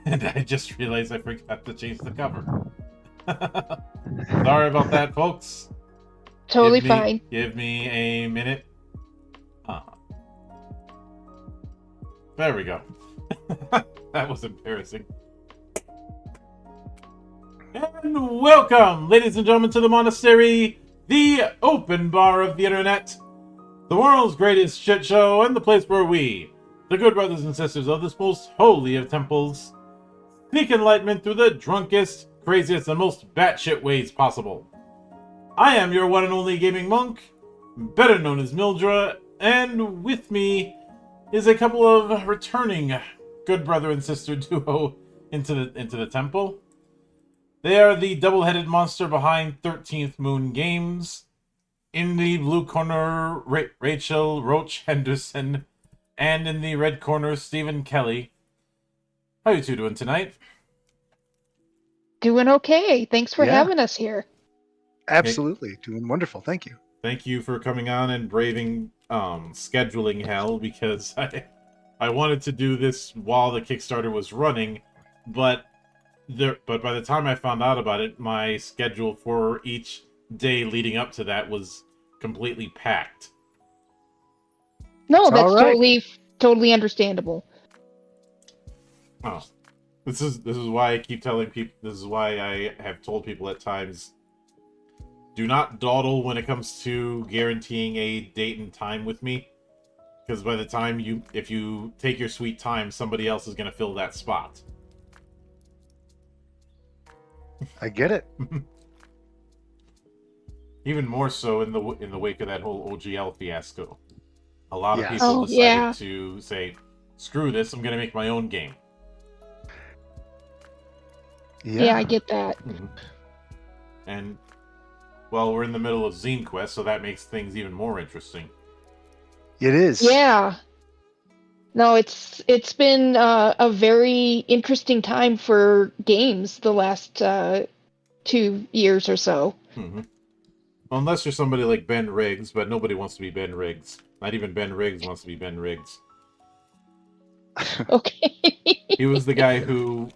And I just realized I forgot to change the cover. Sorry about that, folks. Totally fine. Give me a minute. There we go. That was embarrassing. And welcome, ladies and gentlemen, to the monastery, the open bar of the internet, the world's greatest shit show, and the place where we, the good brothers and sisters of this most holy of temples, seek enlightenment through the drunkest, craziest, and most batshit ways possible. I am your one and only gaming monk, better known as Mildra, and with me is a couple of returning good brother and sister duo into the temple. They are the double-headed monster behind 13th Moon Games. In the blue corner, Rachel Roach Henderson, and in the red corner, Stephen Kelly. How are you two doing tonight? Doing okay. Thanks for having us here. Absolutely. Doing wonderful. Thank you. Thank you for coming on and braving scheduling hell, because I wanted to do this while the Kickstarter was running, but by the time I found out about it, my schedule for each day leading up to that was completely packed. No, that's right. totally understandable. Oh, this is why I keep telling people. This is why I have told people at times, do not dawdle when it comes to guaranteeing a date and time with me, because by the time if you take your sweet time, somebody else is going to fill that spot. I get it. Even more so in the wake of that whole OGL fiasco. A lot of people decided to say, screw this, I'm going to make my own game. Yeah, I get that. Mm-hmm. And, well, we're in the middle of Zine Quest, so that makes things even more interesting. It is. Yeah. No, it's been a very interesting time for games the last 2 years or so. Mm-hmm. Well, unless you're somebody like Ben Riggs, but nobody wants to be Ben Riggs. Not even Ben Riggs wants to be Ben Riggs. Okay. He was the guy who,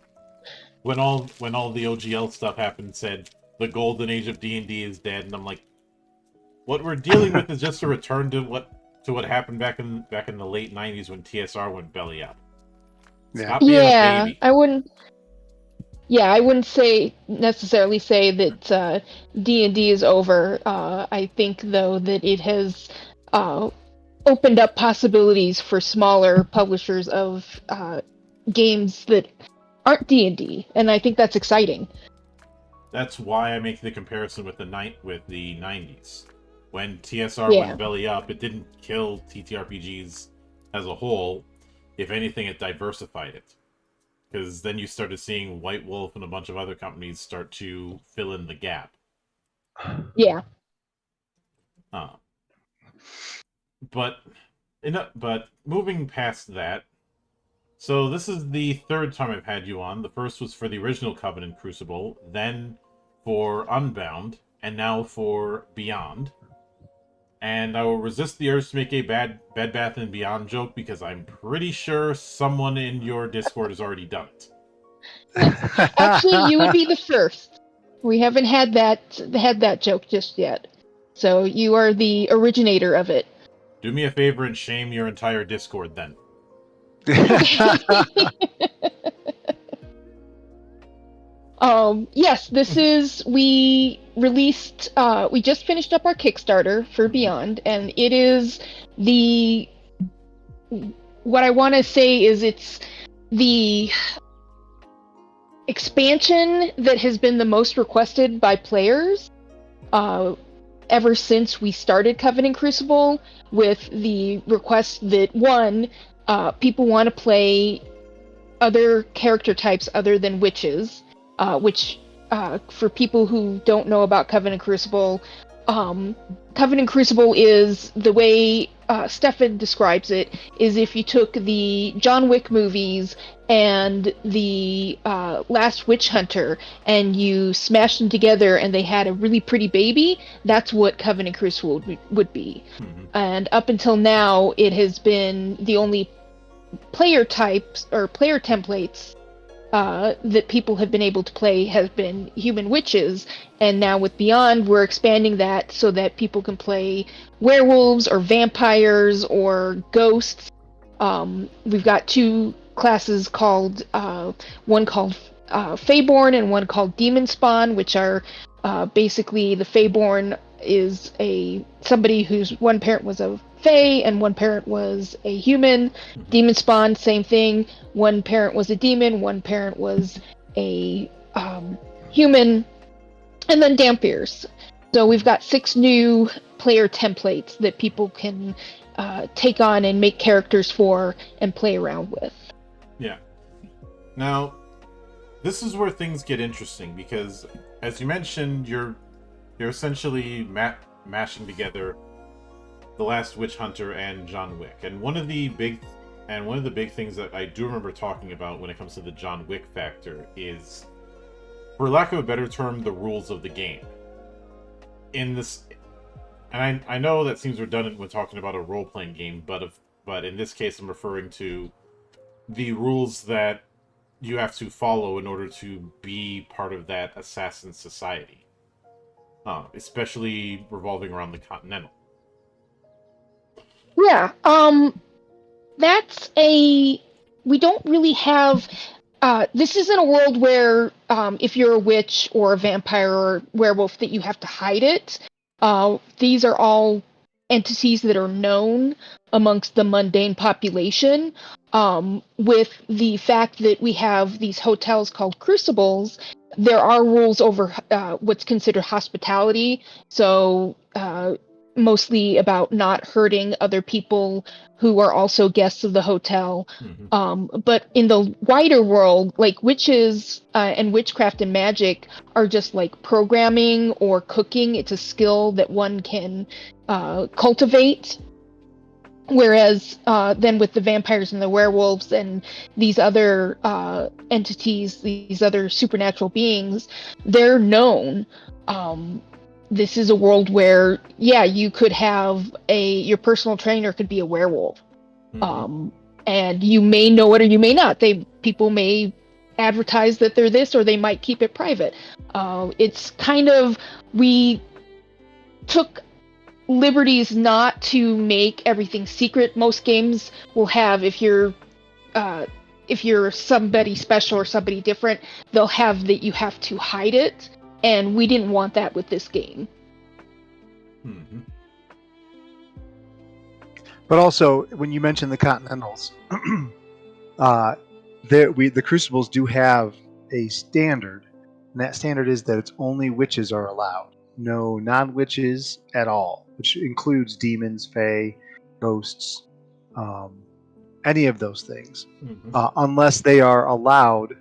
when all the OGL stuff happened, said the golden age of D&D is dead, and I'm like, what we're dealing with is just a return to what happened back in the late 90s when TSR went belly up. Stop being a baby. I wouldn't necessarily say that D&D is over. I think, though, that it has opened up possibilities for smaller publishers of games that aren't D&D, and I think that's exciting. That's why I make the comparison with the 90s. When TSR went belly up, it didn't kill TTRPGs as a whole. If anything, it diversified it. Because then you started seeing White Wolf and a bunch of other companies start to fill in the gap. Yeah. But moving past that, so this is the third time I've had you on. The first was for the original Coven and Crucible, then for Unbound, and now for Beyond. And I will resist the urge to make a Bed Bath & Beyond joke, because I'm pretty sure someone in your Discord has already done it. Actually, you would be the first. We haven't had that joke just yet. So you are the originator of it. Do me a favor and shame your entire Discord then. Yes, we just finished up our Kickstarter for Beyond, and it is what I want to say is it's the expansion that has been the most requested by players ever since we started Coven and Crucible, with the request that, one, people want to play other character types other than witches, which for people who don't know about Coven and Crucible, Coven and Crucible is, the way Stefan describes it, is if you took the John Wick movies and the Last Witch Hunter and you smashed them together and they had a really pretty baby, that's what Coven and Crucible would be. Mm-hmm. And up until now, it has been the only player types or player templates that people have been able to play has been human witches, and now with Beyond, we're expanding that so that people can play werewolves or vampires or ghosts. We've got two classes called one called Feyborn and one called Demon Spawn, which are basically the Feyborn is somebody whose one parent was a Fey and one parent was a human. Demon Spawn, same thing. One parent was a demon, one parent was a human, and then Dampiers. So we've got 6 new player templates that people can take on and make characters for and play around with. Yeah. Now, this is where things get interesting because, as you mentioned, you're essentially mashing together The Last Witch Hunter and John Wick, and one of the big things that I do remember talking about when it comes to the John Wick factor is, for lack of a better term, the rules of the game. In this, and I know that seems redundant when talking about a role-playing game, but in this case, I'm referring to the rules that you have to follow in order to be part of that assassin society, especially revolving around the Continental. Yeah, we don't really have, this isn't a world where if you're a witch or a vampire or werewolf that you have to hide it. These are all entities that are known amongst the mundane population, with the fact that we have these hotels called Crucibles. There are rules over what's considered hospitality, so mostly about not hurting other people who are also guests of the hotel. Mm-hmm. But in the wider world, like witches and witchcraft and magic are just like programming or cooking. It's a skill that one can cultivate. Whereas then with the vampires and the werewolves and these other entities, these other supernatural beings, they're known. This is a world where, yeah, you could have your personal trainer could be a werewolf. Mm-hmm. And you may know it or you may not. People may advertise that they're this, or they might keep it private. It's kind of, we took liberties not to make everything secret. Most games will have, if you're somebody special or somebody different, they'll have that you have to hide it. And we didn't want that with this game. Mm-hmm. But also, when you mention the Continentals, the Crucibles do have a standard, and that standard is that it's only witches are allowed. No non-witches at all, which includes demons, fae, ghosts, any of those things, unless they are allowed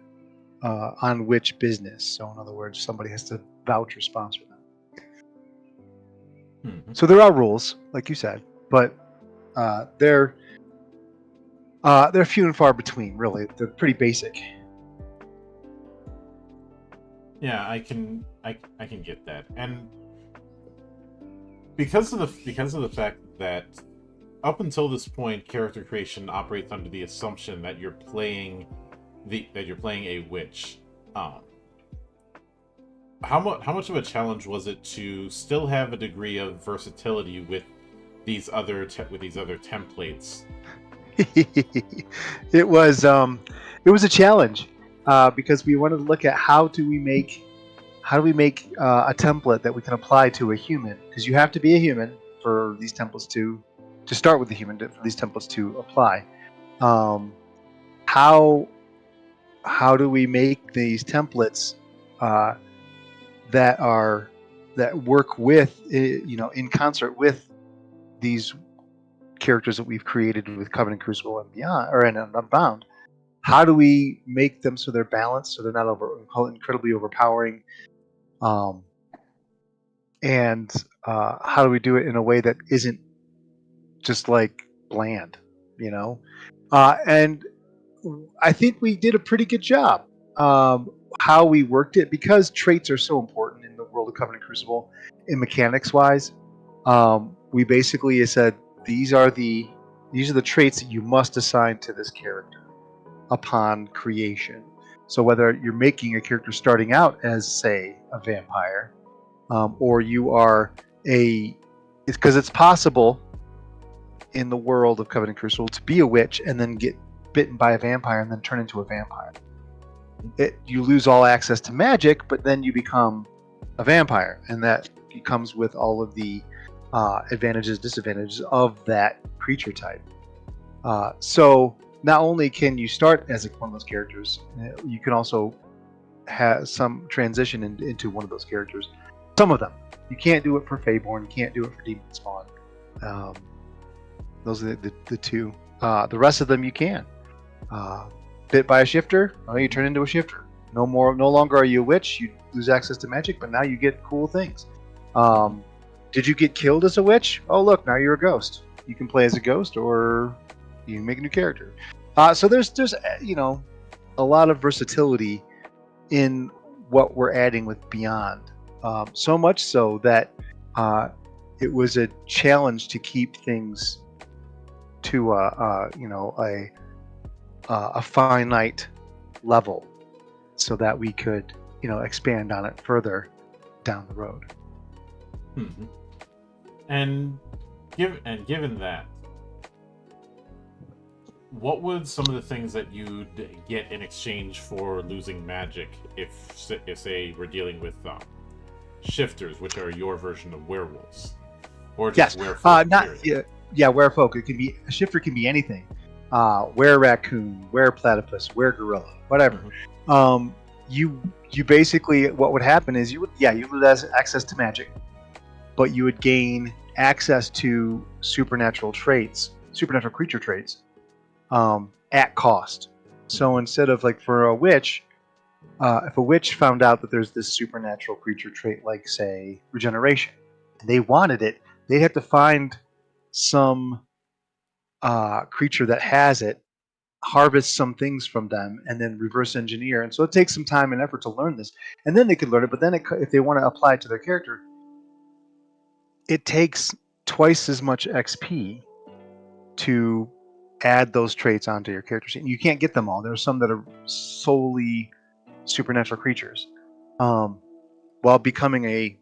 on witch business. So, in other words, somebody has to vouch or sponsor them. Mm-hmm. So there are rules, like you said, but they're few and far between. Really, they're pretty basic. Yeah, I can get that, and because of the fact that up until this point, character creation operates under the assumption that you're playing a witch. How much of a challenge was it to still have a degree of versatility with these other templates? It was a challenge because we wanted to look at how do we make a template that we can apply to a human, because you have to be a human for these templates to start with the human for these templates to apply. How do we make these templates that work with, in concert with these characters that we've created with Coven and Crucible and Beyond, or and Unbound? How do we make them so they're balanced, so they're not incredibly overpowering? And how do we do it in a way that isn't just like bland, and I think we did a pretty good job. How we worked it, because traits are so important in the world of Coven and Crucible, in mechanics wise. We basically said these are the traits that you must assign to this character upon creation. So whether you're making a character starting out as, say, a vampire, or you are because it's possible in the world of Coven and Crucible to be a witch and then get bitten by a vampire and then turn into a vampire. You lose all access to magic, but then you become a vampire, and that comes with all of the advantages, disadvantages of that creature type. So not only can you start as one of those characters, you can also have some transition into one of those characters. Some of them. You can't do it for Feyborn, you can't do it for Demon Spawn. Those are the two. The rest of them you can. Bit by a shifter, you turn into a shifter. No longer are you a witch, you lose access to magic, but now you get cool things. Did you get killed as a witch? Oh look, now you're a ghost. You can play as a ghost, or you can make a new character. So there's a lot of versatility in what we're adding with Beyond. So much so that it was a challenge to keep things to a finite level, so that we could expand on it further down the road. Mm-hmm. And given that, what would some of the things that you'd get in exchange for losing magic if say we're dealing with shifters, which are your version of werewolves, or just werefolk? Werefolk. It can be a shifter. Can be anything. Were-raccoon, were-platypus, were-gorilla, whatever. Mm-hmm. You basically, what would happen is you would lose access to magic, but you would gain access to supernatural creature traits, at cost. So instead of, like, for a witch, if a witch found out that there's this supernatural creature trait, like, say, regeneration, and they wanted it, they'd have to find some creature that has it, harvest some things from them, and then reverse engineer. And so it takes some time and effort to learn this, and then they could learn it. But then if they want to apply it to their character, it takes twice as much XP to add those traits onto your character sheet. And you can't get them all. There are some that are solely supernatural creatures. While becoming a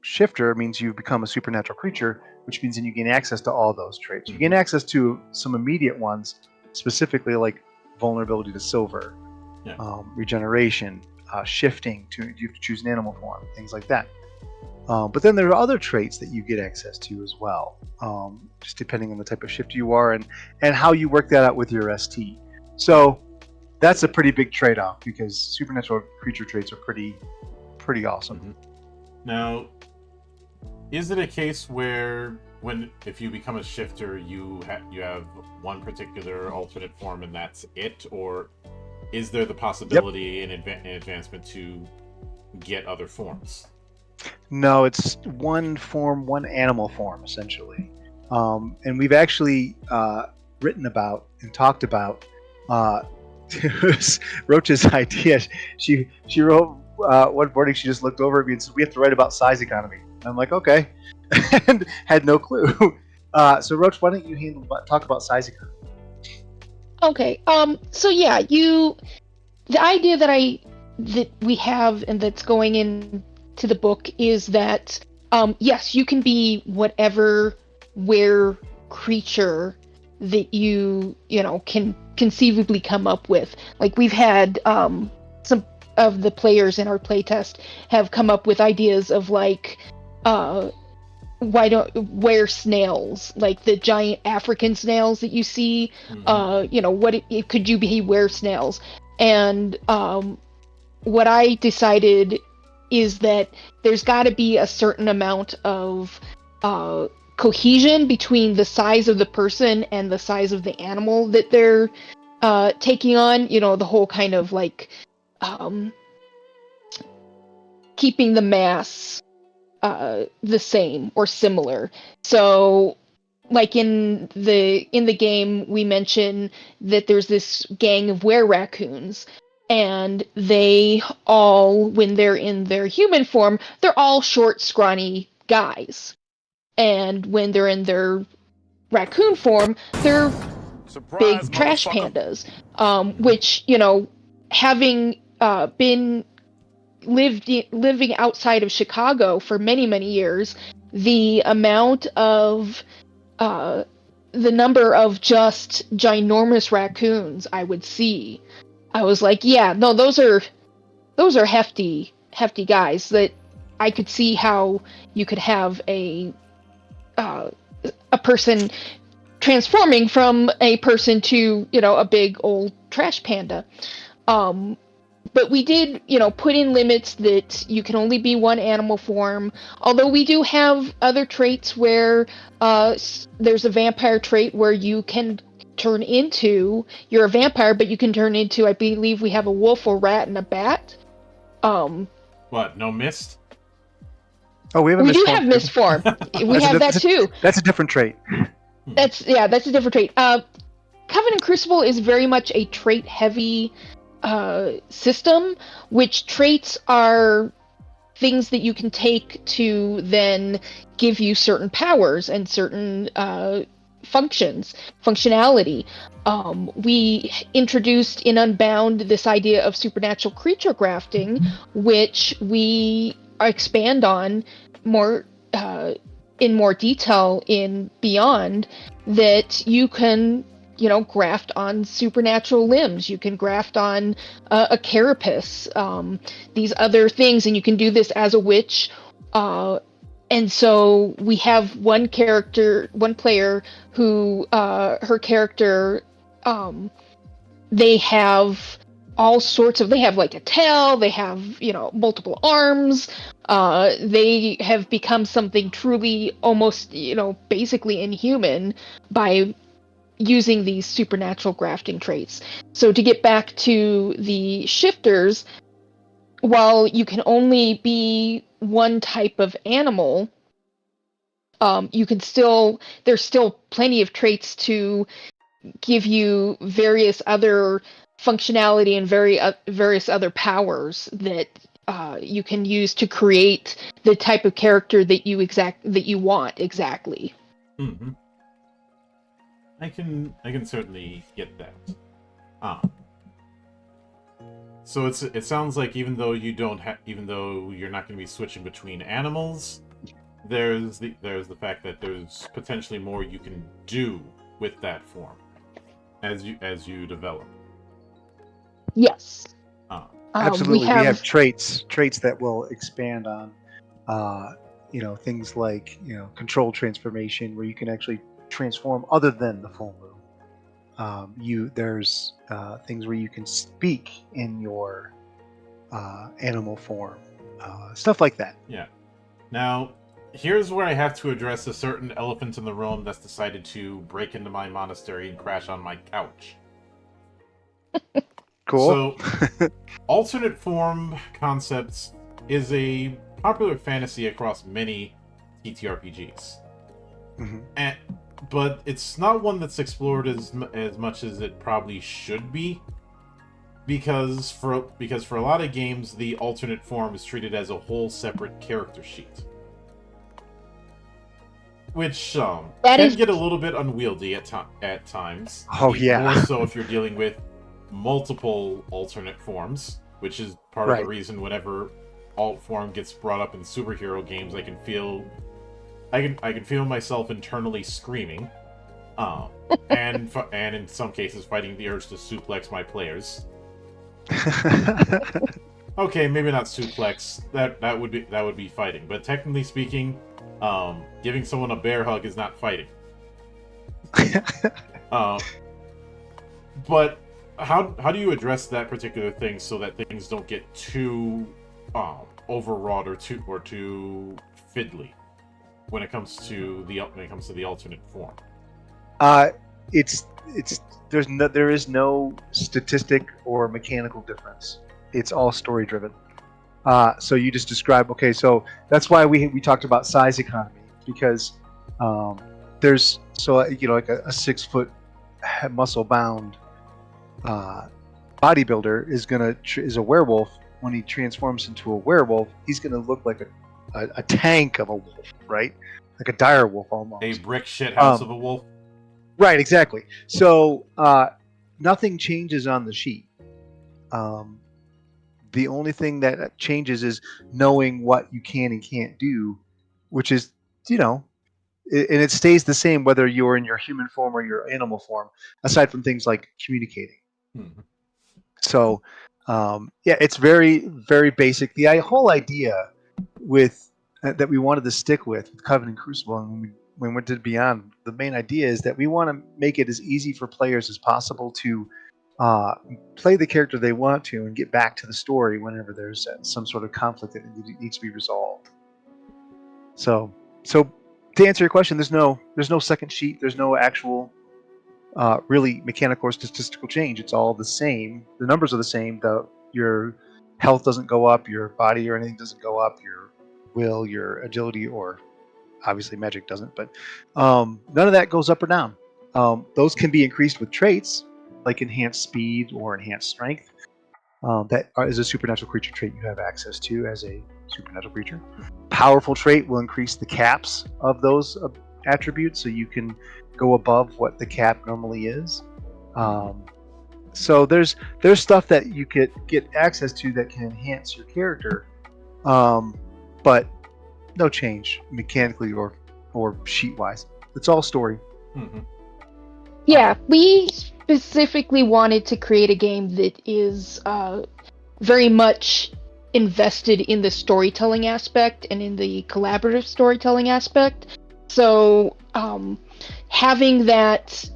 shifter means you become a supernatural creature, which means then you gain access to all those traits. You gain access to some immediate ones, specifically like vulnerability to silver, regeneration, shifting. You have to choose an animal form, things like that. But then there are other traits that you get access to as well, just depending on the type of shifter you are and how you work that out with your ST. So that's a pretty big trade-off, because supernatural creature traits are pretty awesome. Mm-hmm. Now, is it a case where if you become a shifter, you have one particular alternate form and that's it, or is there the possibility in advancement to get other forms? No, it's one form, one animal form, essentially. And we've actually written about and talked about it was Roach's idea. She wrote one morning, she just looked over at me and said, "We have to write about size economy." And I'm like, okay. And had no clue. So Roach, why don't you talk about size economy? Okay. So yeah, the idea that we have and that's going into the book is that yes, you can be whatever creature that you can conceivably come up with. Like, we've had some of the players in our playtest have come up with ideas of, like, were snails, like the giant African snails that you see. Mm-hmm. Could you be were snails? And what I decided is that there's got to be a certain amount of cohesion between the size of the person and the size of the animal that they're taking on. The whole kind of, like, keeping the mass the same or similar. So, like, in the game, we mention that there's this gang of were-raccoons, and they all, when they're in their human form, they're all short, scrawny guys. And when they're in their raccoon form, they're big trash pandas, which, having been living outside of Chicago for many, many years, the amount of the number of just ginormous raccoons I would see, I was like, yeah, no, those are hefty guys that I could see how you could have a person transforming from a person to, a big old trash panda. But we did, put in limits that you can only be one animal form. Although we do have other traits where there's a vampire trait where you can turn into, you're a vampire, but you can turn into, I believe we have a wolf, a rat, and a bat. What? No mist? Oh, we have a we mist do form have too. mist form. We have that too. That's a different trait. That's a different trait. Coven and Crucible is very much a trait-heavy system, which traits are things that you can take to then give you certain powers and certain functionality. We introduced in Unbound this idea of supernatural creature grafting, which we expand on more in more detail in Beyond, that you can graft on supernatural limbs. You can graft on a carapace, these other things, and you can do this as a witch. And so we have one player who, her character, they have all sorts of, they have like a tail, they have, multiple arms, they have become something truly almost, basically inhuman by using these supernatural grafting traits. So to get back to the shifters, while you can only be one type of animal, you can there's still plenty of traits to give you various other functionality and various other powers that you can use to create the type of character that you want exactly. Mm-hmm. I can certainly get that. So it sounds like even though you're not going to be switching between animals, there's the fact that there's potentially more you can do with that form as you develop. Yes. Absolutely, we have traits that will expand on, things like controlled transformation, where you can actually transform other than the full moon. There's things where you can speak in your animal form, stuff like that. Yeah. Now, here's where I have to address a certain elephant in the room that's decided to break into my monastery and crash on my couch. Cool. So, alternate form concepts is a popular fantasy across many TTRPGs. Mm-hmm. But it's not one that's explored as much as it probably should be, because for a lot of games, the alternate form is treated as a whole separate character sheet, which can get a little bit unwieldy at times. Oh yeah. More so if you're dealing with multiple alternate forms, which is part of the reason whenever alt form gets brought up in superhero games, I can feel myself internally screaming, and in some cases fighting the urge to suplex my players. Okay, maybe not suplex. That would be fighting, but technically speaking, giving someone a bear hug is not fighting. But how do you address that particular thing so that things don't get too overwrought or too fiddly when it comes to the alternate form? There is no statistic or mechanical difference. It's all story driven. So you just described, okay, so that's why we talked about size economy, because there's like a 6 foot muscle bound bodybuilder is a werewolf. When he transforms into a werewolf, he's gonna look like a tank of a wolf, right? Like a dire wolf almost. A brick shit house of a wolf. Right, exactly. So nothing changes on the sheet. The only thing that changes is knowing what you can and can't do, which is, and it stays the same whether you're in your human form or your animal form, aside from things like communicating. Mhm. So, yeah, it's very, very basic. The whole idea with that we wanted to stick with Coven and Crucible, and when we did Beyond, the main idea is that we want to make it as easy for players as possible to play the character they want to and get back to the story whenever there's some sort of conflict that needs to be resolved. So to answer your question, there's no second sheet. There's no actual really mechanical or statistical change. It's all the same. The numbers are the same. Your health doesn't go up. Your body or anything doesn't go up. Your will, your agility, or obviously magic doesn't. But none of that goes up or down. Those can be increased with traits like enhanced speed or enhanced strength. That is a supernatural creature trait you have access to as a supernatural creature. Powerful trait will increase the caps of those attributes, so you can go above what the cap normally is. So there's stuff that you could get access to that can enhance your character, but no change mechanically or sheet wise. It's all story. Mm-hmm. Yeah, we specifically wanted to create a game that is very much invested in the storytelling aspect and in the collaborative storytelling aspect. So having that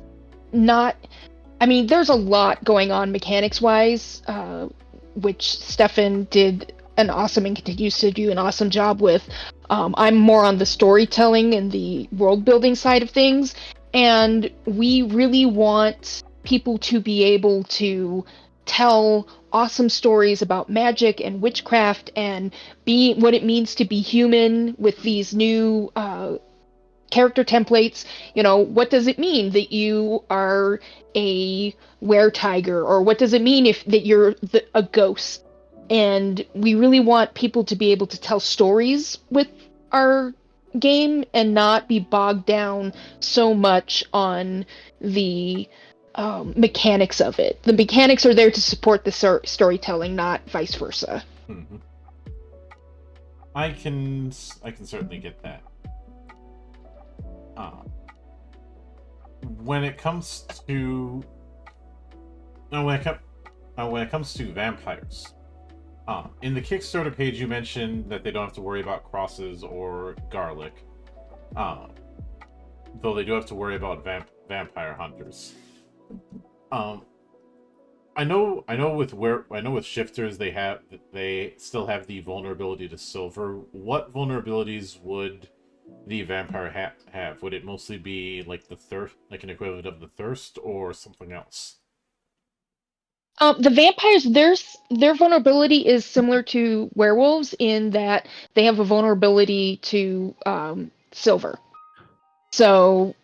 there's a lot going on mechanics-wise, which Stefan did an awesome and continues to do an awesome job with. I'm more on the storytelling and the world-building side of things, and we really want people to be able to tell awesome stories about magic and witchcraft and be what it means to be human with these new character templates. What does it mean that you are a were-tiger, or what does it mean that you're a ghost? And we really want people to be able to tell stories with our game and not be bogged down so much on the mechanics of it. The mechanics are there to support the storytelling, not vice versa. Mm-hmm. I can certainly get that. When it comes to vampires, in the Kickstarter page you mentioned that they don't have to worry about crosses or garlic, though they do have to worry about vampire hunters. I know with shifters they still have the vulnerability to silver. What vulnerabilities would the vampire have? Would it mostly be like the thirst, like an equivalent of the thirst, or something else? The vampires, their vulnerability is similar to werewolves in that they have a vulnerability to silver. So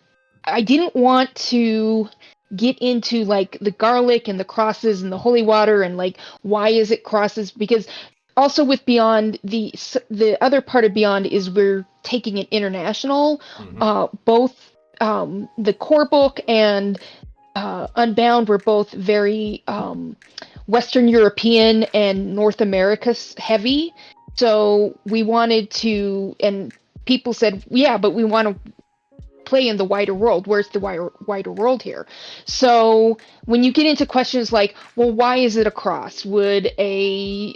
I didn't want to get into like the garlic and the crosses and the holy water and like why is it crosses, because also with Beyond, the other part of Beyond is we're taking it international. Mm-hmm. Both the core book and Unbound were both very Western European and North America heavy. So we wanted to, and people said, yeah, but we want to play in the wider world. Where's the wider world here? So when you get into questions like, well, why is it a cross? Would a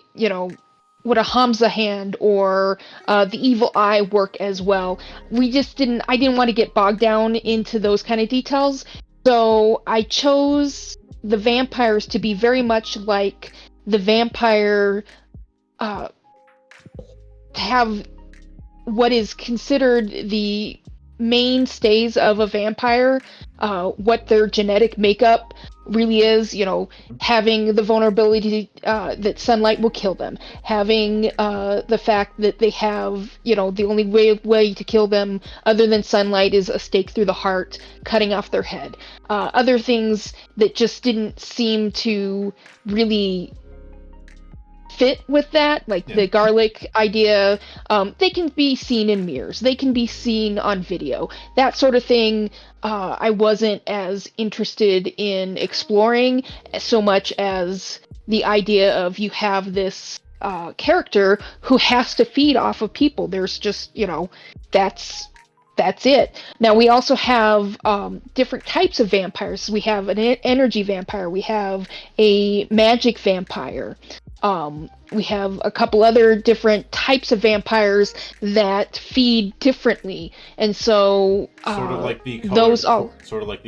Hamza hand or the evil eye work as well? I didn't want to get bogged down into those kind of details. So I chose the vampires to be very much like the vampire, to have what is considered the mainstays of a vampire, what their genetic makeup really is, having the vulnerability that sunlight will kill them, having the fact that they have, the only way to kill them other than sunlight is a stake through the heart, cutting off their head. Other things that just didn't seem to really fit with that, like the garlic idea. They can be seen in mirrors, they can be seen on video, that sort of thing. I wasn't as interested in exploring so much as the idea of you have this character who has to feed off of people. There's just, that's it. Now we also have different types of vampires. We have an energy vampire. We have a magic vampire. We have a couple other different types of vampires that feed differently, and so sort of like the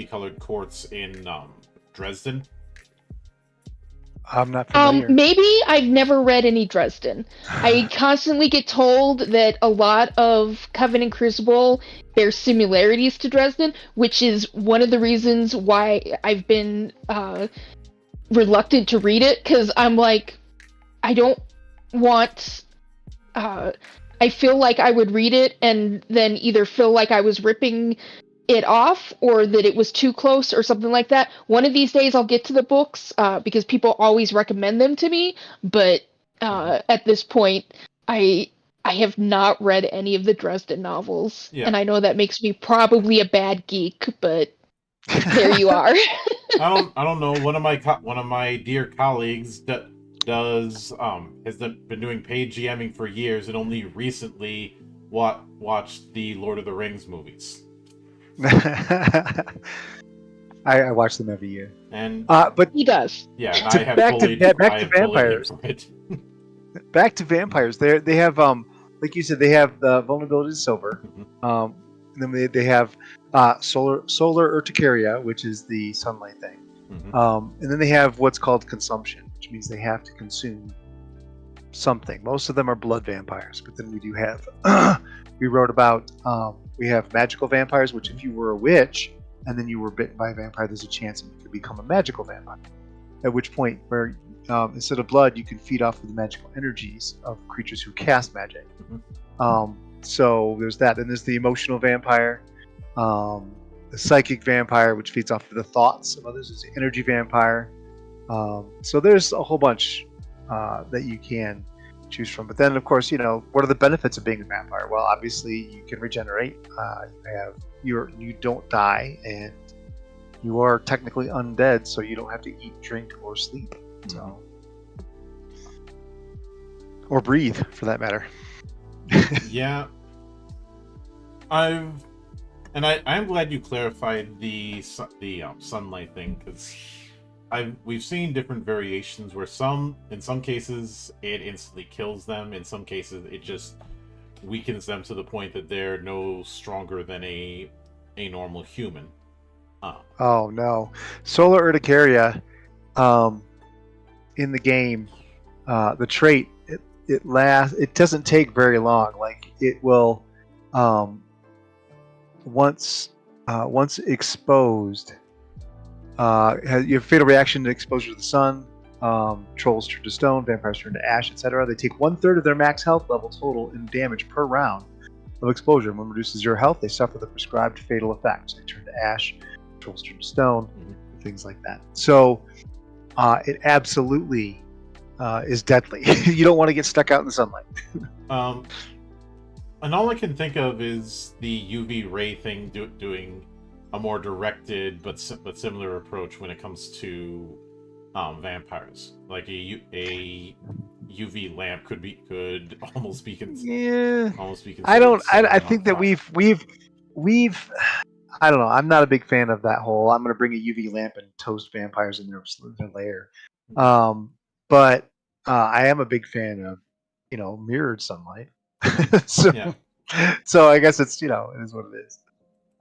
colored quartz in Dresden. I'm not familiar. Maybe I've never read any Dresden. I constantly get told that a lot of Coven and Crucible bear similarities to Dresden, which is one of the reasons why I've been reluctant to read it, because I'm like, I don't want... I feel like I would read it and then either feel like I was ripping it off or that it was too close or something like that. One of these days I'll get to the books because people always recommend them to me, but at this point I have not read any of the Dresden novels. Yeah. And I know that makes me probably a bad geek, but there you are. I don't know. One of my dear colleagues that has been doing paid GMing for years and only recently watched the Lord of the Rings movies. I watch them every year, and but he does. Yeah, and I have back to vampires. Back to vampires. They have like you said, they have the vulnerability to silver. And then they have solar urticaria, which is the sunlight thing. And then they have what's called consumption, which means they have to consume something. Most of them are blood vampires, but then we do have we wrote about we have magical vampires, which if you were a witch and then you were bitten by a vampire, there's a chance you could become a magical vampire. At which point, where instead of blood, you can feed off of the magical energies of creatures who cast magic. So there's that. And there's the emotional vampire, the psychic vampire, which feeds off of the thoughts of others. There's the energy vampire. So there's a whole bunch that you can choose from. But then, of course, what are the benefits of being a vampire? Well, obviously, you can regenerate. You don't die, and you are technically undead, so you don't have to eat, drink, or sleep. So, or breathe, for that matter. Yeah. I'm glad you clarified the sunlight thing, because we've seen different variations where in some cases it instantly kills them, in some cases it just weakens them to the point that they're no stronger than a normal human. Oh no. Solar urticaria in the game, the trait it doesn't take very long. Like it will once exposed, your fatal reaction to exposure to the sun, trolls turn to stone, vampires turn to ash, etc. They take 1/3 of their max health level total in damage per round of exposure. When it reduces your health, they suffer the prescribed fatal effects. They turn to ash, trolls turn to stone, things like that. So it absolutely is deadly. You don't want to get stuck out in the sunlight. And all I can think of is the UV ray thing doing a more directed but similar approach when it comes to vampires. Like a UV lamp could almost be considered. I think that we've I don't know. I'm not a big fan of that whole. I'm going to bring a UV lamp and toast vampires in their lair. But I am a big fan of mirrored sunlight. So I guess it's it is what it is.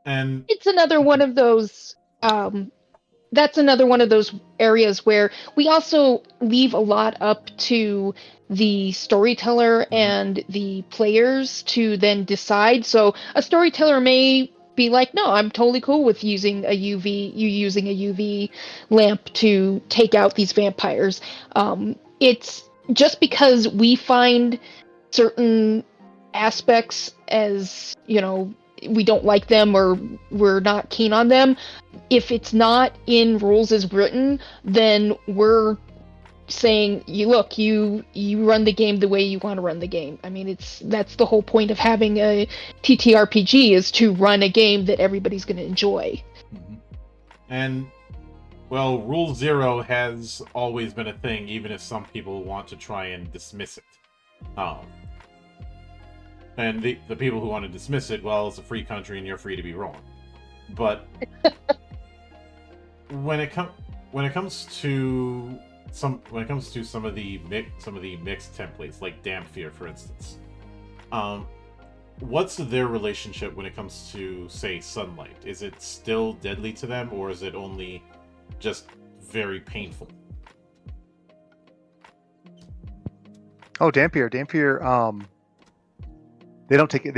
And it's another one of those. That's another one of those areas where we also leave a lot up to the storyteller and the players to then decide. So a storyteller may be like, no, I'm totally cool with using a UV lamp to take out these vampires. It's just because we find certain aspects as, we don't like them or we're not keen on them. If it's not in rules as written, then we're saying, you run the game the way you want to run the game. I mean, that's the whole point of having a TTRPG, is to run a game that everybody's going to enjoy. And Well, Rule Zero has always been a thing, even if some people want to try and dismiss it. Um, and the people who want to dismiss it, well, it's a free country and you're free to be wrong. But when it comes to some of the mixed templates, like Damphir, for instance, what's their relationship when it comes to, say, sunlight? Is it still deadly to them, or is it only just very painful? Oh, Dampier. They don't take it.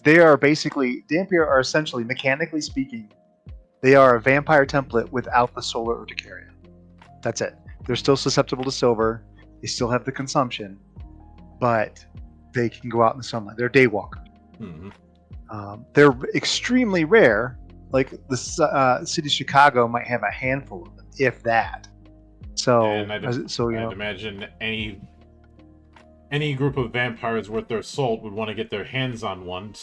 They are basically, Dampier are essentially, mechanically speaking, they are a vampire template without the solar urticaria. That's it. They're still susceptible to silver. They still have the consumption, but they can go out in the sunlight. They're daywalkers. Mm-hmm. They're extremely rare. Like the city of Chicago might have a handful of them, if that. So, I'd imagine any group of vampires worth their salt would want to get their hands on one,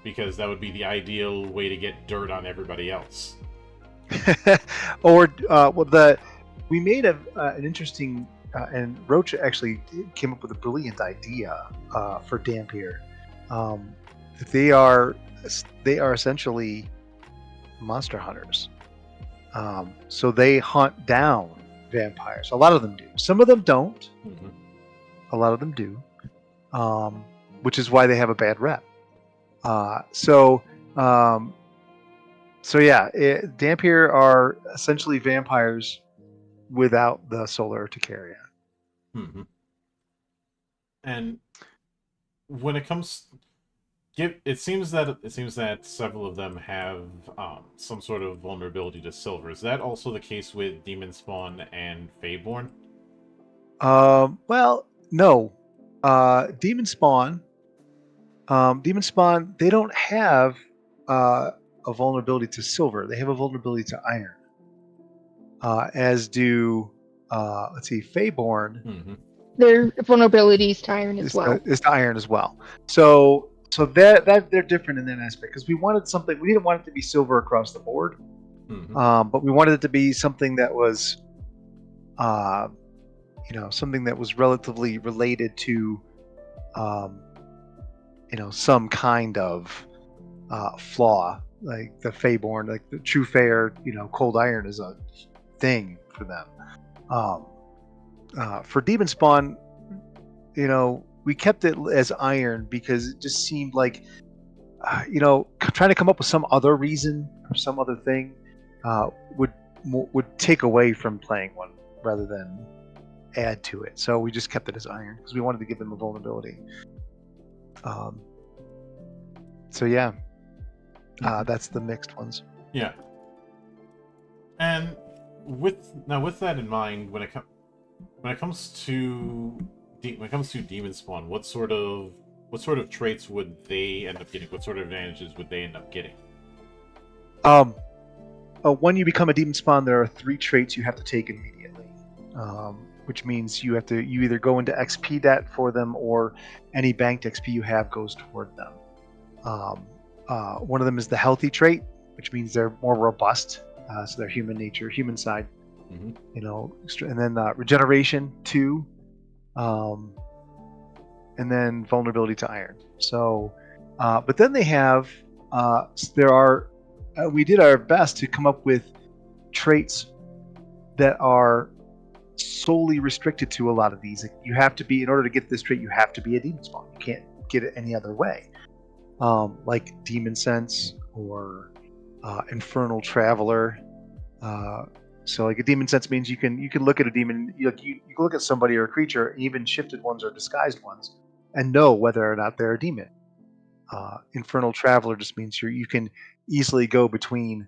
because that would be the ideal way to get dirt on everybody else. We made an interesting, and Roach actually came up with a brilliant idea for Dampier. They are essentially monster hunters. So they hunt down vampires. A lot of them do. Some of them don't. Mm-hmm. A lot of them do, which is why they have a bad rep. Dampier are essentially vampires without the solar urticaria. Mm-hmm. And when it comes, it seems that several of them have some sort of vulnerability to silver. Is that also the case with Demon Spawn and Feyborn? Well, no. Demon Spawn, they don't have a vulnerability to silver. They have a vulnerability to iron. As do, Feyborn. Mm-hmm. Their vulnerabilities to iron as well. Is to iron as well. So that they're different in that aspect, because we wanted something. We didn't want it to be silver across the board, but we wanted it to be something that was, something that was relatively related to, some kind of flaw, like the Feyborn, like the true fair. Cold iron is a thing for them. For Demon Spawn, we kept it as iron because it just seemed like, trying to come up with some other reason or some other thing would take away from playing one rather than add to it. So we just kept it as iron because we wanted to give them a vulnerability. That's the mixed ones. Yeah. And with that in mind, when it comes to Demon Spawn, what sort of traits would they end up getting? What sort of advantages would they end up getting? When you become a Demon Spawn, there are 3 traits you have to take immediately, which means you either go into XP debt for them, or any banked XP you have goes toward them. One of them is the healthy trait, which means they're more robust, so their human side. Mm-hmm. And then regeneration 2, and then vulnerability to iron. So, but then they have we did our best to come up with traits that are solely restricted to a lot of these. You have to be, in order to get this trait, you have to be a Demon Spawn. You can't get it any other way. Like Demon Sense or Infernal Traveler. So like a Demon Sense means you can look at a demon, you can look at somebody or a creature, even shifted ones or disguised ones, and know whether or not they're a demon. Infernal Traveler just means you can easily go between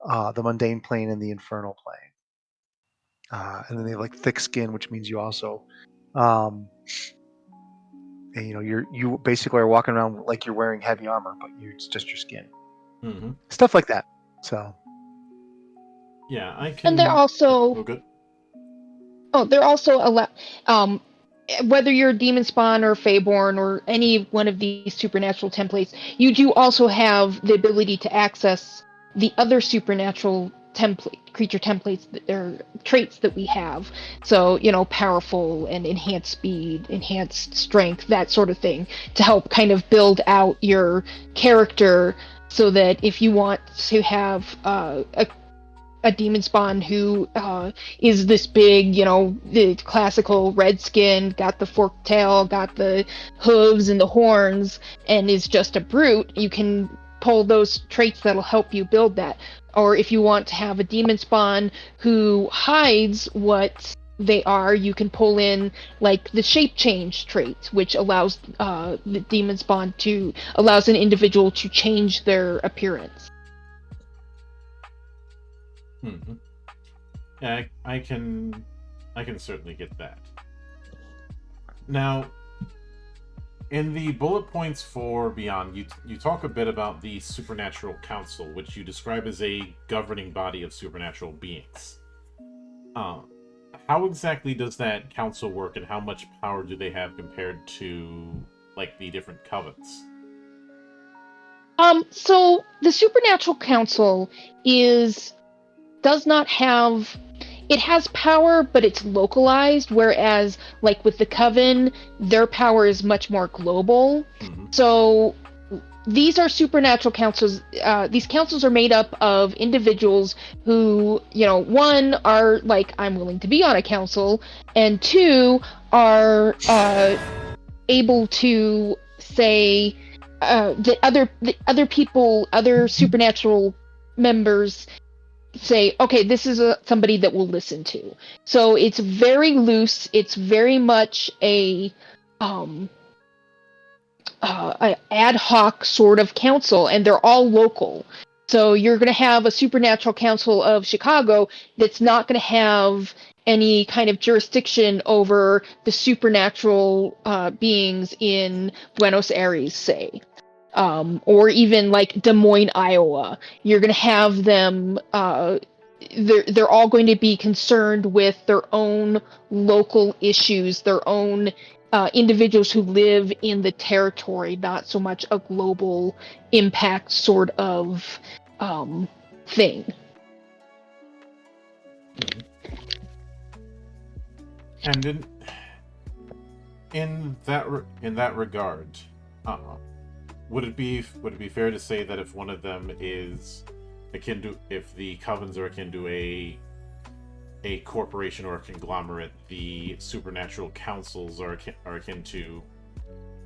the mundane plane and the infernal plane. And then they have like Thick Skin, which means you also, you basically are walking around like you're wearing heavy armor, but it's just your skin. Mm-hmm. Stuff like that. So. Yeah, I can. And they're also. Oh, good. Oh, they're also whether you're Demon Spawn or Feyborn or any one of these supernatural templates, you do also have the ability to access the other supernatural creature templates or traits that we have. So, powerful and enhanced speed, enhanced strength, that sort of thing, to help kind of build out your character, so that if you want to have a demon spawn who is this big, the classical red skin, got the forked tail, got the hooves and the horns, and is just a brute, you can pull those traits that'll help you build that. Or if you want to have a demon spawn who hides what they are, you can pull in like the shape change trait, which allows the demon spawn allows an individual to change their appearance. Mm-hmm. Yeah, I can certainly get that. Now, in the bullet points for Beyond, you talk a bit about the Supernatural Council, which you describe as a governing body of supernatural beings. How exactly does that council work, and how much power do they have compared to, like, the different covens? So the Supernatural Council does not have, it has power, but it's localized, whereas like with the Coven, their power is much more global. Mm-hmm. So these are supernatural councils. These councils are made up of individuals who, one, are like, I'm willing to be on a council, and two, are able to say that other supernatural members say, okay, this is somebody that we'll listen to. So it's very loose. It's very much a ad hoc sort of council, and they're all local. So you're going to have a Supernatural Council of Chicago that's not going to have any kind of jurisdiction over the supernatural beings in Buenos Aires, say. Or even like Des Moines, Iowa. You're going to have them, they're all going to be concerned with their own local issues, their own individuals who live in the territory, not so much a global impact sort of thing. And in that regard, would it be fair to say that if one of them is akin to, if the covens are akin to a corporation or a conglomerate, the supernatural councils are akin to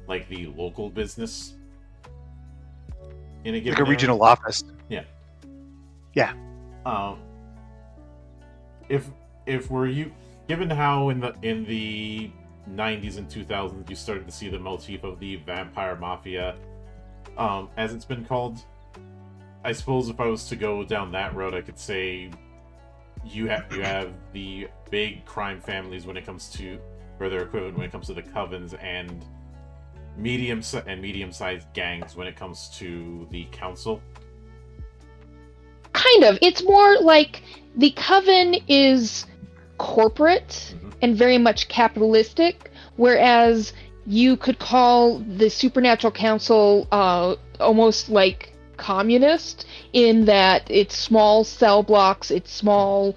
like the local business in a given like a regional office? Yeah. If given how in the 90s and 2000s you started to see the motif of the vampire mafia, as it's been called, I suppose if I was to go down that road, I could say you have the big crime families when it comes to, or their equivalent when it comes to the covens, and medium-sized gangs when it comes to the council. Kind of. It's more like the Coven is corporate and very much capitalistic, whereas you could call the Supernatural Council almost like communist, in that it's small cell blocks, it's smaller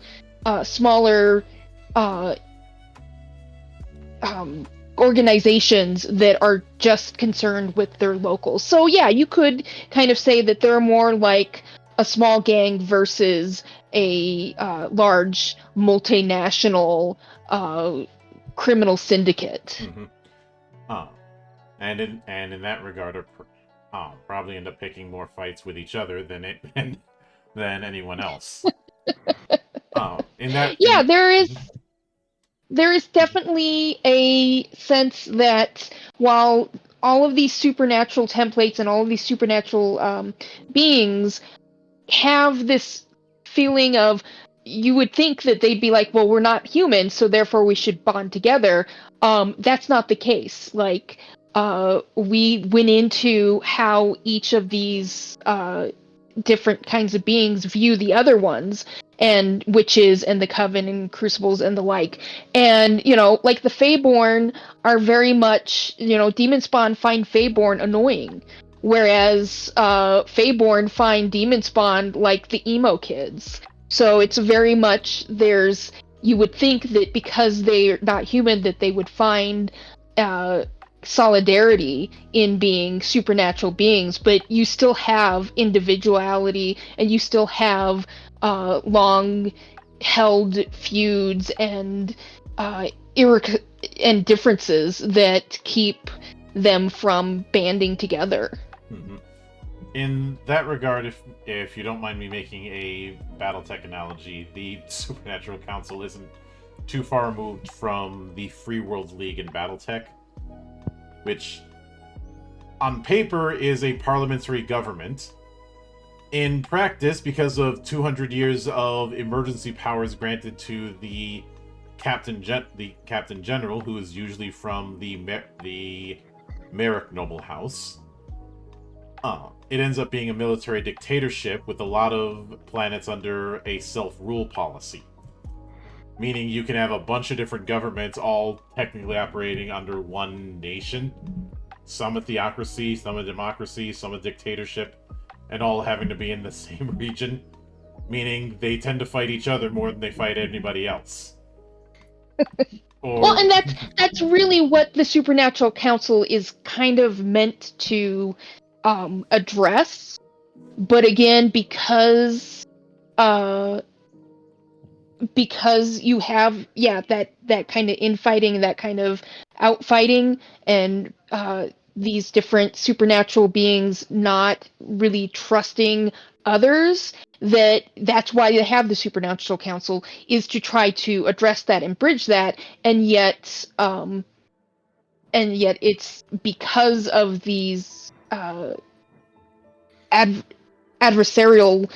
organizations that are just concerned with their locals. So yeah, you could kind of say that they're more like a small gang versus a large multinational criminal syndicate. Mm-hmm. And in that regard, probably end up picking more fights with each other than anyone else. There is definitely a sense that while all of these supernatural templates and all of these supernatural beings have this feeling of, you would think that they'd be like, well, we're not human, so therefore we should bond together. That's not the case. Like, we went into how each of these different kinds of beings view the other ones, and witches and the Coven and Crucibles and the like. And, like the Feyborn are very much, Demon Spawn find Feyborn annoying, whereas Feyborn find Demon Spawn like the emo kids. So it's very much you would think that because they're not human that they would find solidarity in being supernatural beings, but you still have individuality and you still have long held feuds and and differences that keep them from banding together. Mm-hmm. In that regard, if you don't mind me making a BattleTech analogy, the Supernatural Council isn't too far removed from the Free Worlds League in BattleTech, which on paper is a parliamentary government. In practice, because of 200 years of emergency powers granted to the Captain General, who is usually from the Merrick noble house, it ends up being a military dictatorship with a lot of planets under a self-rule policy. Meaning you can have a bunch of different governments all technically operating under one nation. Some a theocracy, some a democracy, some a dictatorship, and all having to be in the same region. Meaning they tend to fight each other more than they fight anybody else. Well, and that's really what the Supernatural Council is kind of meant to address. But again, because you have that kind of infighting, that kind of outfighting, and these different supernatural beings not really trusting others, that's why they have the Supernatural Council, is to try to address that and bridge that. And yet it's because of these adversarial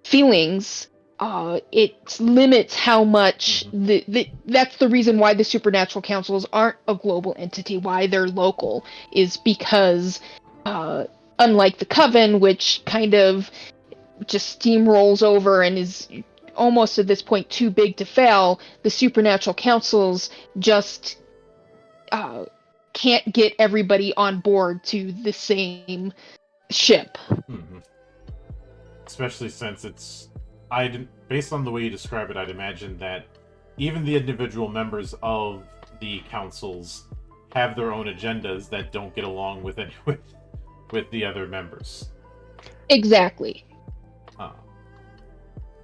feelings, it limits how much that's the reason why the Supernatural Councils aren't a global entity, why they're local, is because unlike the Coven, which kind of just steamrolls over and is almost at this point too big to fail, the Supernatural Councils just can't get everybody on board to the same ship. Mm-hmm. Especially since based on the way you describe it, I'd imagine that even the individual members of the councils have their own agendas that don't get along with the other members. Exactly.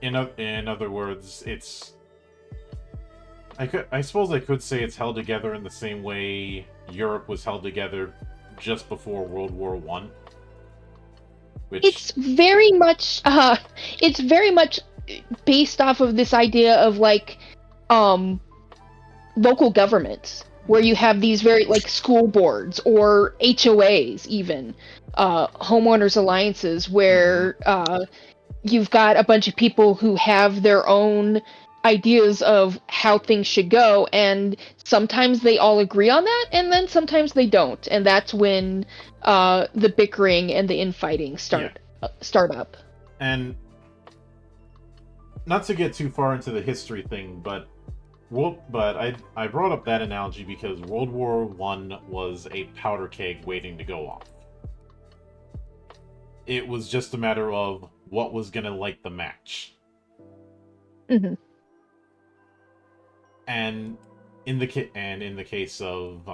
In other words, I suppose I could say it's held together in the same way Europe was held together just before World War I. It's very much based off of this idea of like local governments, where you have these very like school boards or HOAs, even homeowners alliances, where you've got a bunch of people who have their own ideas of how things should go, and sometimes they all agree on that, and then sometimes they don't, and that's when the bickering and the infighting start up. And not to get too far into the history thing, but I brought up that analogy because World War I was a powder keg waiting to go off. It was just a matter of what was going to light the match. Mm-hmm. And in the case of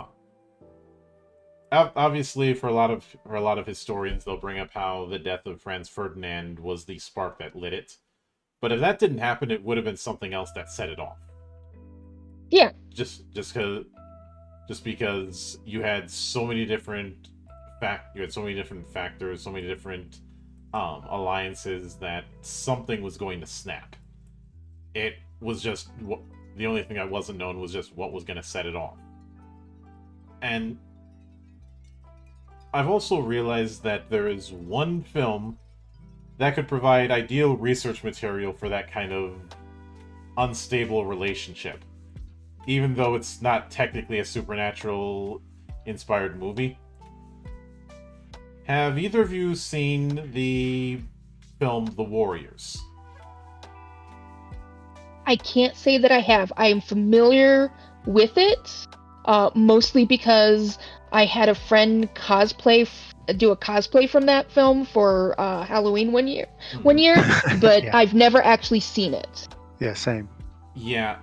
obviously for a lot of historians, they'll bring up how the death of Franz Ferdinand was the spark that lit it. But if that didn't happen, it would have been something else that set it off. Yeah. Just because you had so many different factors, so many different alliances, that something was going to snap. It was just the only thing that wasn't known was just what was going to set it off. And I've also realized that there is one film that could provide ideal research material for that kind of unstable relationship, even though it's not technically a supernatural inspired movie. Have either of you seen the film The Warriors? I can't say that I have. I am familiar with it, mostly because I had a friend do a cosplay from that film for Halloween one year, but Yeah. I've never actually seen it. Yeah, same. Yeah.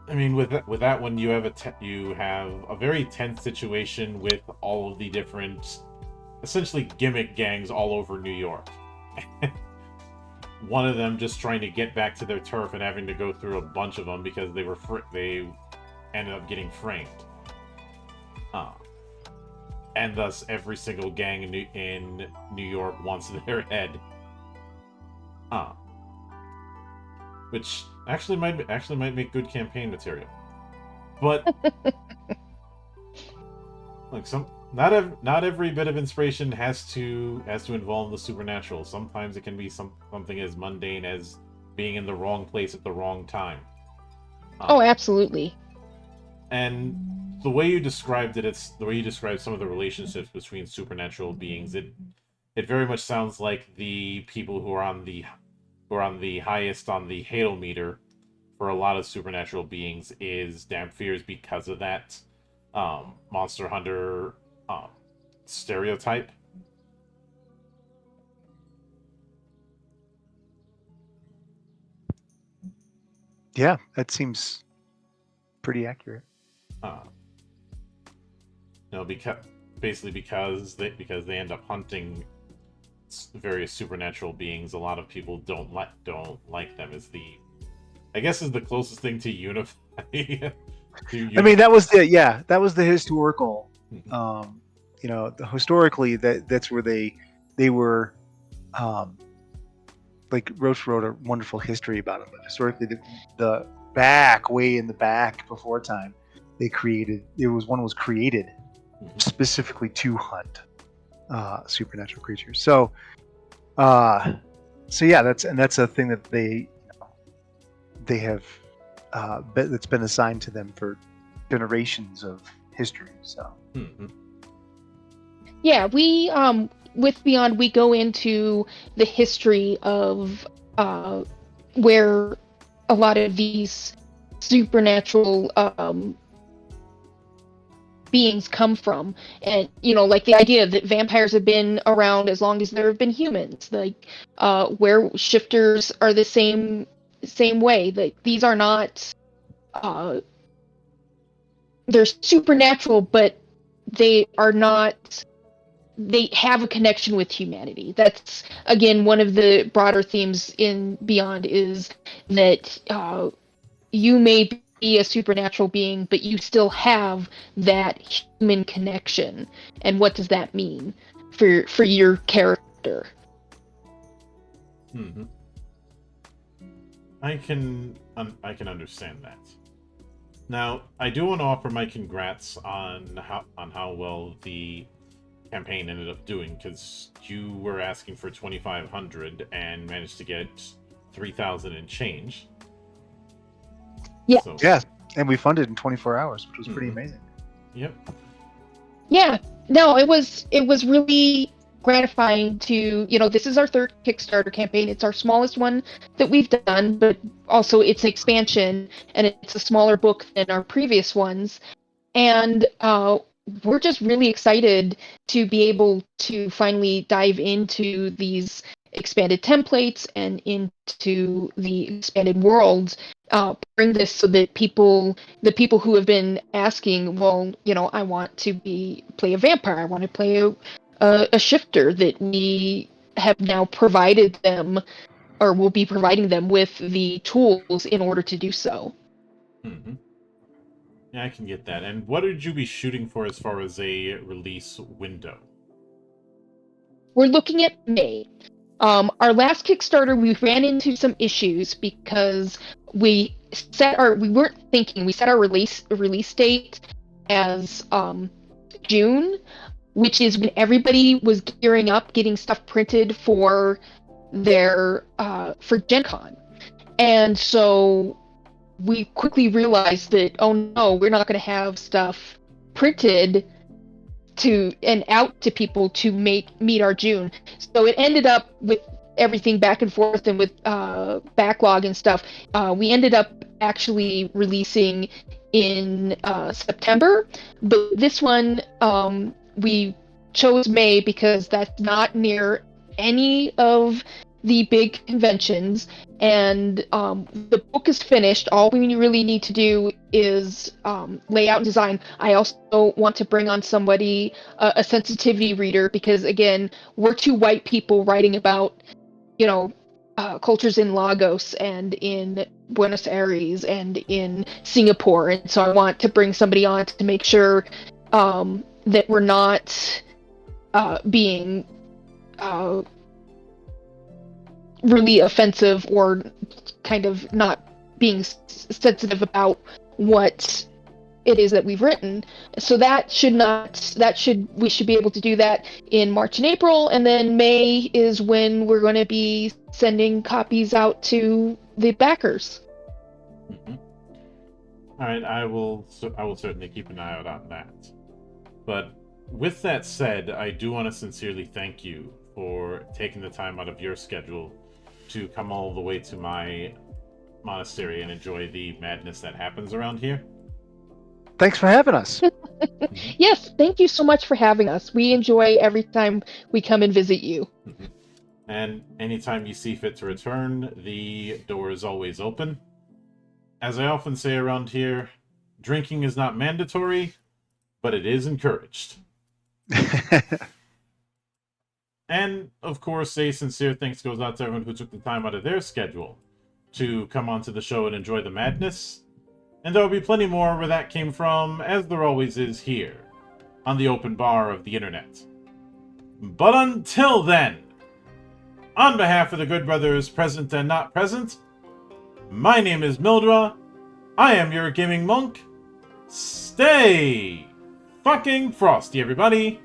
I mean, with that one, you have a very tense situation with all of the different, essentially gimmick gangs all over New York. One of them just trying to get back to their turf and having to go through a bunch of them because they ended up getting framed. And thus every single gang in New York wants their head. Which actually might make good campaign material. But like not every bit of inspiration has to involve the supernatural. Sometimes it can be something as mundane as being in the wrong place at the wrong time. Oh, absolutely. And the way you described it, it's the way you described some of the relationships between supernatural beings. It very much sounds like the people who are on the highest on the Halo meter for a lot of supernatural beings is damp fears because of that Monster Hunter stereotype. Yeah, that seems pretty accurate. No, because they end up hunting various supernatural beings. A lot of people don't like them. Is the closest thing to unify. I mean, that was the historical. Historically, that's where they were. Like Roche wrote a wonderful history about it. But historically, the way in the back before time, one was created specifically to hunt supernatural creatures. So yeah, that's a thing that they have that's been assigned to them for generations of history. So yeah, we with Beyond we go into the history of where a lot of these supernatural beings come from, and like the idea that vampires have been around as long as there have been humans, like where shifters are the same way, that these are not they're supernatural, but they are not, they have a connection with humanity. That's again one of the broader themes in Beyond, is that you may be a supernatural being, but you still have that human connection. And what does that mean for your character? I can understand that. Now, I do want to offer my congrats on how well the campaign ended up doing, because you were asking for 2,500 and managed to get 3,000 and change. Yeah. So, yeah, and we funded in 24 hours, which was pretty amazing. Yep. Yeah. No, it was really gratifying to, this is our third Kickstarter campaign. It's our smallest one that we've done, but also it's expansion, and it's a smaller book than our previous ones. And we're just really excited to be able to finally dive into these expanded templates and into the expanded worlds, bring this so that the people who have been asking, well, I want to play a vampire, I want to play a shifter, that we have now provided them, or will be providing them with the tools in order to do so. Yeah, I can get that. And what would you be shooting for as far as a release window? We're looking at May. Our last Kickstarter, we ran into some issues because we set our release date as June, which is when everybody was gearing up, getting stuff printed for their for Gen Con. And so we quickly realized that, oh no, we're not going to have stuff printed and out to people to meet our June. So it ended up with everything back and forth, and with backlog and stuff. We ended up actually releasing in September, but this one we chose May because that's not near any of the big conventions, and the book is finished. All we really need to do is layout and design. I also want to bring on somebody, a sensitivity reader, because again, we're two white people writing about, cultures in Lagos and in Buenos Aires and in Singapore, and so I want to bring somebody on to make sure that we're not being really offensive or kind of not being sensitive about what it is that we've written. So we should be able to do that in March and April, and then May is when we're going to be sending copies out to the backers. Mm-hmm. All right, I will certainly keep an eye out on that. But with that said, I do want to sincerely thank you for taking the time out of your schedule to come all the way to my monastery and enjoy the madness that happens around here. Thanks for having us. Yes, thank you so much for having us. We enjoy every time we come and visit you. Mm-hmm. And anytime you see fit to return, the door is always open. As I often say around here, drinking is not mandatory, but it is encouraged. And, of course, a sincere thanks goes out to everyone who took the time out of their schedule to come onto the show and enjoy the madness. And there will be plenty more where that came from, as there always is here, on the open bar of the internet. But until then, on behalf of the good brothers present and not present, my name is Mildra, I am your gaming monk. Stay fucking frosty, everybody!